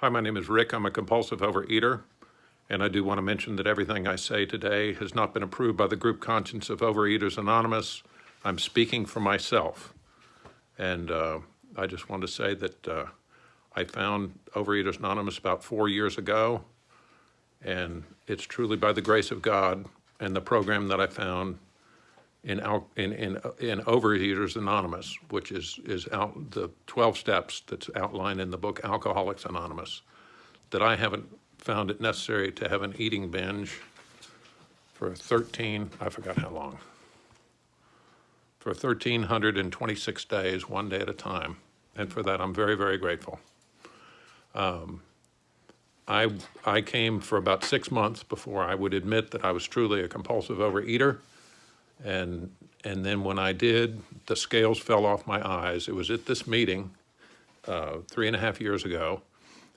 Hi, my name is Rick. I'm a compulsive overeater, and I do want to mention that everything I say today has not been approved by the group conscience of Overeaters Anonymous. I'm speaking for myself, and I just want to say that I found Overeaters Anonymous about 4 years ago, and it's truly by the grace of God and the program that I found in Overeaters Anonymous, which is out the 12 steps that's outlined in the book Alcoholics Anonymous, that I haven't found it necessary to have an eating binge for 1,326 days, one day at a time. And for that, I'm very, very grateful. I came for about 6 months before I would admit that I was truly a compulsive overeater. And then when I did, the scales fell off my eyes. It was at this meeting 3.5 years ago,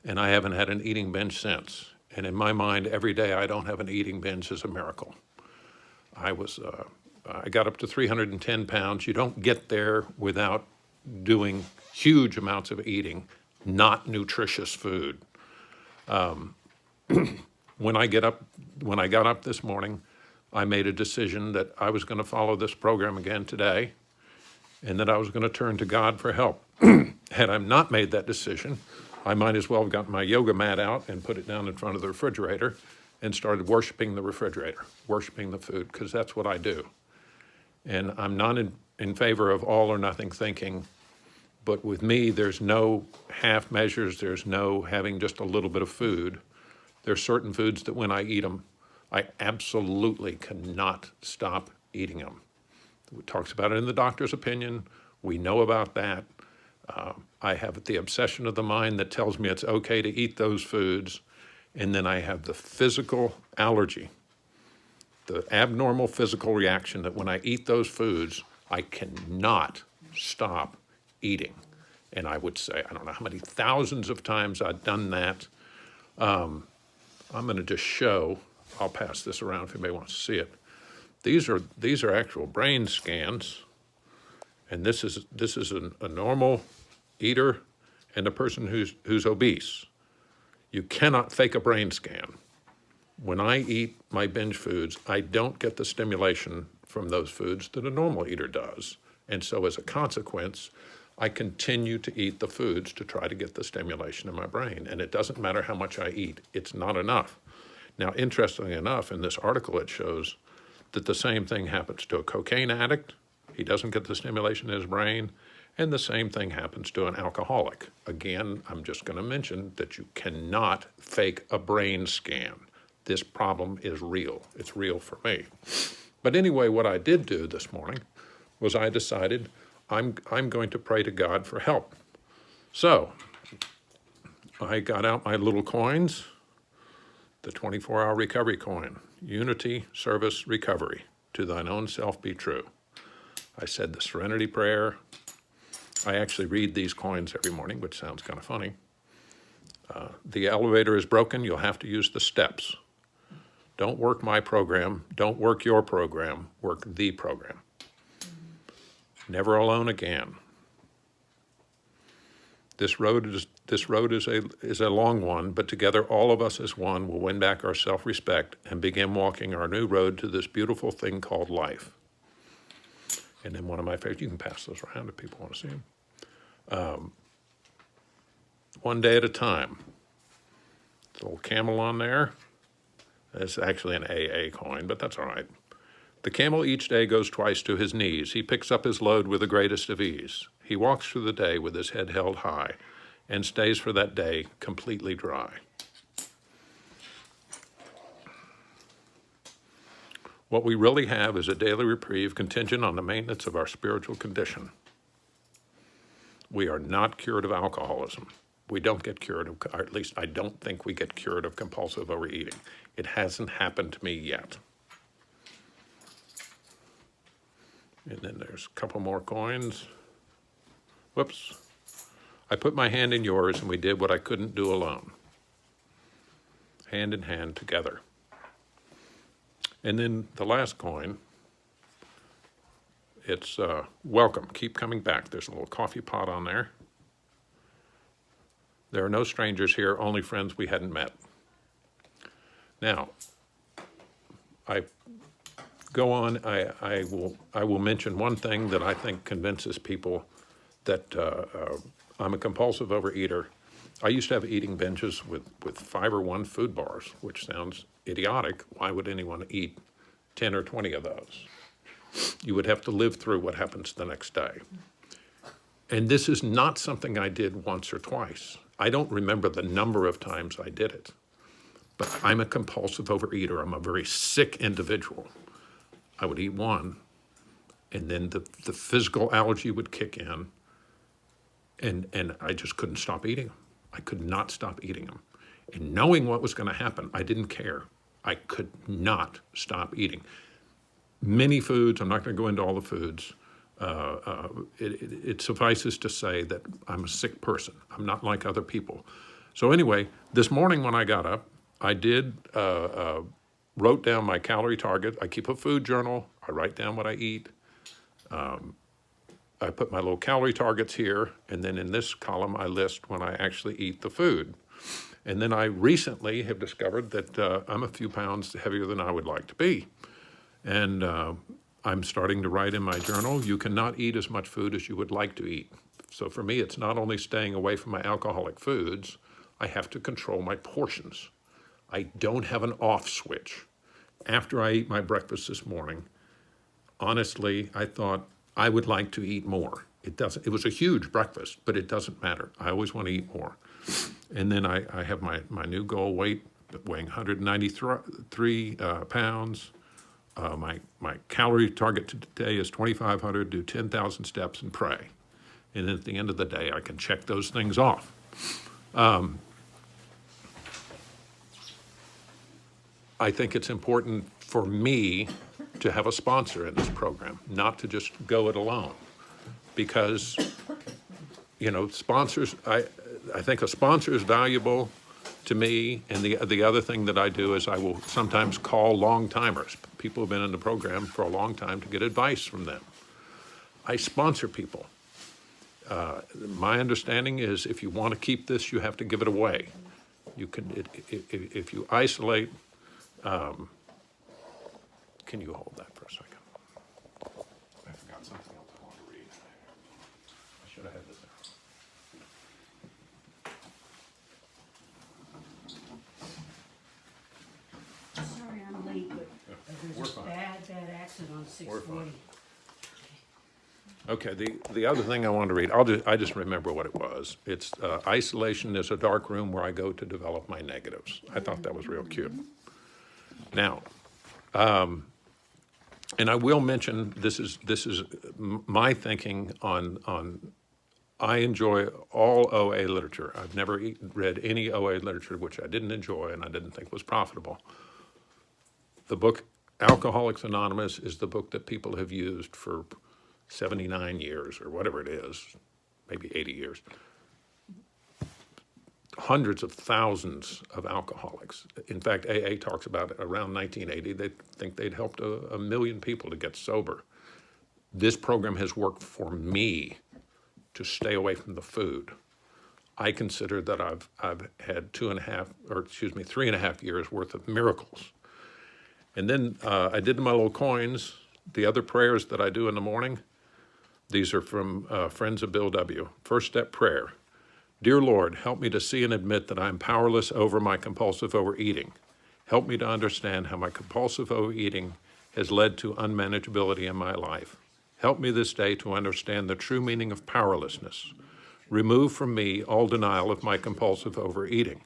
and I haven't had an eating binge since. And in my mind, every day I don't have an eating binge is a miracle. I got up to 310 pounds. You don't get there without doing huge amounts of eating, not nutritious food. When I got up this morning, I made a decision that I was going to follow this program again today, and that I was going to turn to God for help. Had I not made that decision, I might as well have gotten my yoga mat out and put it down in front of the refrigerator and started worshiping the refrigerator, worshiping the food, because that's what I do. And I'm not in favor of all or nothing thinking, but with me, there's no half measures, there's no having just a little bit of food. There's certain foods that when I eat them, I absolutely cannot stop eating them. It talks about it in the doctor's opinion. We know about that. I have the obsession of the mind that tells me it's okay to eat those foods. And then I have the physical allergy, the abnormal physical reaction that when I eat those foods, I cannot stop eating. And I would say, I don't know how many thousands of times I've done that. I'm going to just show. I'll pass this around if anybody wants to see it. These are actual brain scans, and this is a normal eater and a person who's obese. You cannot fake a brain scan. When I eat my binge foods, I don't get the stimulation from those foods that a normal eater does, and so as a consequence, I continue to eat the foods to try to get the stimulation in my brain, and it doesn't matter how much I eat; it's not enough. Now, interestingly enough, in this article, it shows that the same thing happens to a cocaine addict. He doesn't get the stimulation in his brain. And the same thing happens to an alcoholic. Again, I'm just going to mention that you cannot fake a brain scan. This problem is real. It's real for me. But anyway, what I did do this morning was I decided I'm going to pray to God for help. So I got out my little coins, the 24-hour recovery coin, unity, service, recovery, to thine own self be true. I said the serenity prayer. I actually read these coins every morning, which sounds kind of funny. The elevator is broken, you'll have to use the steps. Don't work my program, don't work your program, work the program. Never alone again. This road is a long one, but together all of us as one will win back our self-respect and begin walking our new road to this beautiful thing called life. And then one of my favorites, you can pass those around if people want to see them. One day at a time. There's a little camel on there. It's actually an AA coin, but that's all right. The camel each day goes twice to his knees. He picks up his load with the greatest of ease. He walks through the day with his head held high and stays for that day completely dry. What we really have is a daily reprieve contingent on the maintenance of our spiritual condition. We are not cured of alcoholism. We don't get cured of, or at least I don't think we get cured of compulsive overeating. It hasn't happened to me yet. And then there's a couple more coins. Whoops. I put my hand in yours and we did what I couldn't do alone. Hand in hand together. And then the last coin, it's welcome, keep coming back. There's a little coffee pot on there. There are no strangers here, only friends we hadn't met. Now, I go on. I will mention one thing that I think convinces people that I'm a compulsive overeater. I used to have eating binges with 5 or 1 food bars, which sounds idiotic. Why would anyone eat 10 or 20 of those? You would have to live through what happens the next day. And this is not something I did once or twice. I don't remember the number of times I did it, but I'm a compulsive overeater. I'm a very sick individual. I would eat one, and then the physical allergy would kick in, and I just couldn't stop eating them. I could not stop eating them. And knowing what was going to happen, I didn't care. I could not stop eating. Many foods, I'm not going to go into all the foods. It suffices to say that I'm a sick person. I'm not like other people. So anyway, this morning when I got up, I wrote down my calorie target. I keep a food journal. I write down what I eat. I put my little calorie targets here, and then in this column I list when I actually eat the food. And then I recently have discovered that I'm a few pounds heavier than I would like to be. And I'm starting to write in my journal, you cannot eat as much food as you would like to eat. So for me, it's not only staying away from my alcoholic foods, I have to control my portions. I don't have an off switch. After I eat my breakfast this morning, honestly, I thought I would like to eat more. It was a huge breakfast, but it doesn't matter. I always want to eat more. And then I have my new goal weight, weighing 193 pounds. My calorie target today is 2,500, do 10,000 steps and pray. And then at the end of the day, I can check those things off. I think it's important for me to have a sponsor in this program, not to just go it alone. Because, sponsors, I think a sponsor is valuable to me, and the other thing that I do is I will sometimes call long-timers, people who've been in the program for a long time, to get advice from them. I sponsor people. My understanding is if you want to keep this, you have to give it away. You can, if you isolate, can you hold that for a second? I forgot something else I want to read. I should have had this out. Sorry I'm late, but We're there's a fine. bad accident on We're 640. Okay, the other thing I wanted to read, I just remember what it was. It's isolation is a dark room where I go to develop my negatives. I thought that was real cute. Now, and I will mention this is my thinking on. I enjoy all OA literature. I've never read any OA literature which I didn't enjoy and I didn't think was profitable. The book Alcoholics Anonymous is the book that people have used for 79 years or whatever it is, maybe 80 years. Hundreds of thousands of alcoholics. In fact, AA talks about it around 1980. They think they'd helped a million people to get sober. This program has worked for me to stay away from the food. I consider that I've had 3.5 years worth of miracles. And then I did my little coins. The other prayers that I do in the morning, these are from Friends of Bill W. First step prayer. Dear Lord, help me to see and admit that I am powerless over my compulsive overeating. Help me to understand how my compulsive overeating has led to unmanageability in my life. Help me this day to understand the true meaning of powerlessness. Remove from me all denial of my compulsive overeating.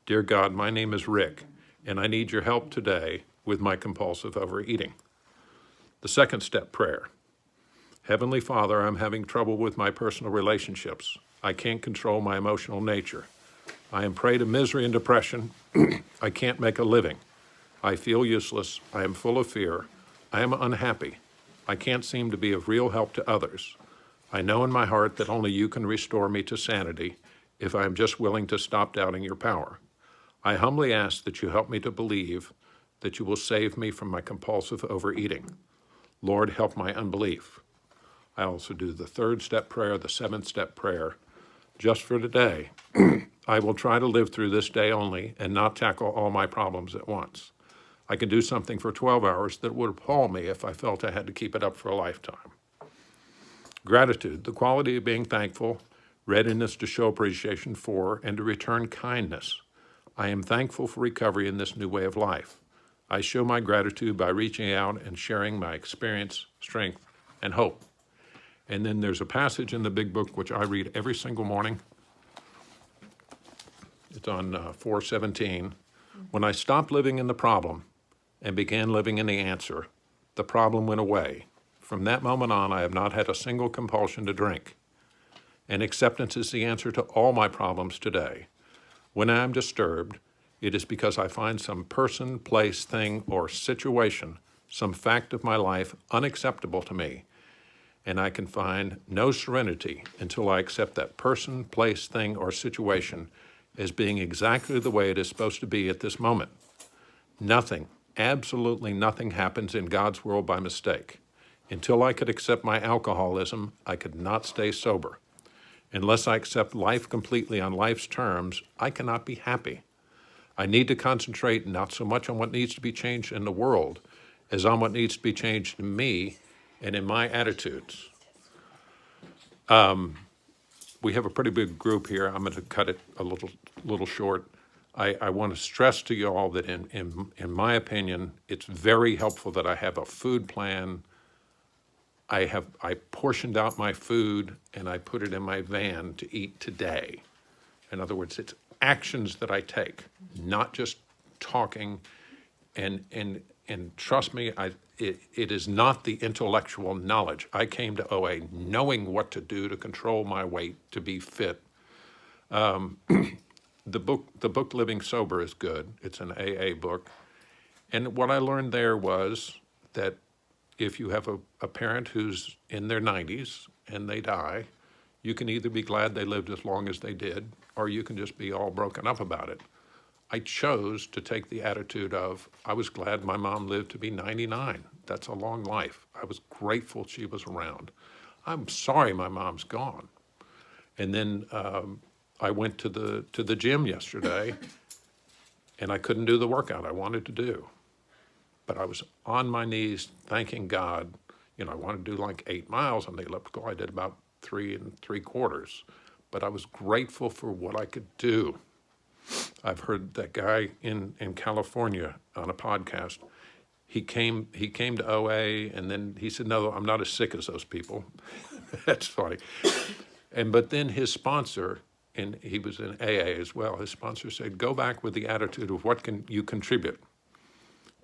Dear God, my name is Rick, and I need your help today with my compulsive overeating. The second step prayer. Heavenly Father, I'm having trouble with my personal relationships. I can't control my emotional nature. I am prey to misery and depression. I can't make a living. I feel useless. I am full of fear. I am unhappy. I can't seem to be of real help to others. I know in my heart that only you can restore me to sanity if I am just willing to stop doubting your power. I humbly ask that you help me to believe that you will save me from my compulsive overeating. Lord, help my unbelief. I also do the third step prayer, the seventh step prayer, Just for today, I will try to live through this day only and not tackle all my problems at once. I can do something for 12 hours that would appall me if I felt I had to keep it up for a lifetime. Gratitude, the quality of being thankful, readiness to show appreciation for, and to return kindness. I am thankful for recovery in this new way of life. I show my gratitude by reaching out and sharing my experience, strength, and hope. And then there's a passage in the big book which I read every single morning. It's on 4:17. When I stopped living in the problem and began living in the answer, the problem went away. From that moment on, I have not had a single compulsion to drink. And acceptance is the answer to all my problems today. When I am disturbed, it is because I find some person, place, thing, or situation, some fact of my life unacceptable to me, and I can find no serenity until I accept that person, place, thing, or situation as being exactly the way it is supposed to be at this moment. Nothing, absolutely nothing happens in God's world by mistake. Until I could accept my alcoholism, I could not stay sober. Unless I accept life completely on life's terms, I cannot be happy. I need to concentrate not so much on what needs to be changed in the world as on what needs to be changed in me and in my attitudes. We have a pretty big group here. I'm going to cut it a little short. I want to stress to you all that in my opinion, it's very helpful that I have a food plan. I portioned out my food and I put it in my van to eat today. In other words, it's actions that I take, not just talking. And trust me, it is not the intellectual knowledge. I came to OA knowing what to do to control my weight, to be fit. The book Living Sober is good. It's an AA book. And what I learned there was that if you have a parent who's in their 90s and they die, you can either be glad they lived as long as they did, or you can just be all broken up about it. I chose to take the attitude of, I was glad my mom lived to be 99. That's a long life. I was grateful she was around. I'm sorry my mom's gone. And then I went to the gym yesterday, and I couldn't do the workout I wanted to do. But I was on my knees thanking God. I wanted to do like 8 miles on the elliptical. I did about 3 3/4. But I was grateful for what I could do. I've heard that guy in California on a podcast. He came to OA, and then he said, "No, I'm not as sick as those people." That's funny. But then his sponsor, and he was in AA as well, his sponsor said, "Go back with the attitude of what can you contribute."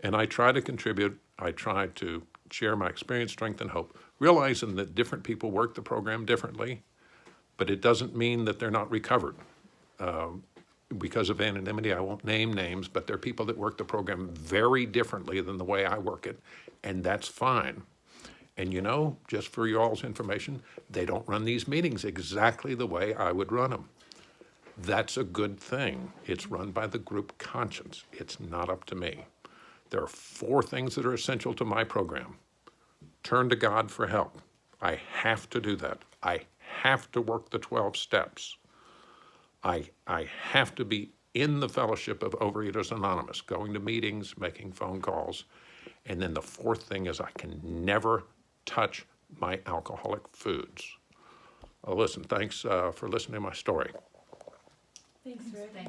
And I try to contribute. I try to share my experience, strength, and hope, realizing that different people work the program differently, but it doesn't mean that they're not recovered. Because of anonymity, I won't name names, but there are people that work the program very differently than the way I work it, and that's fine. And just for you all's information, they don't run these meetings exactly the way I would run them. That's a good thing. It's run by the group conscience. It's not up to me. There are 4 things that are essential to my program. Turn to God for help. I have to do that. I have to work the 12 steps. I have to be in the fellowship of Overeaters Anonymous, going to meetings, making phone calls. And then the 4th thing is I can never touch my alcoholic foods. Listen, thanks for listening to my story. Thanks, Rick.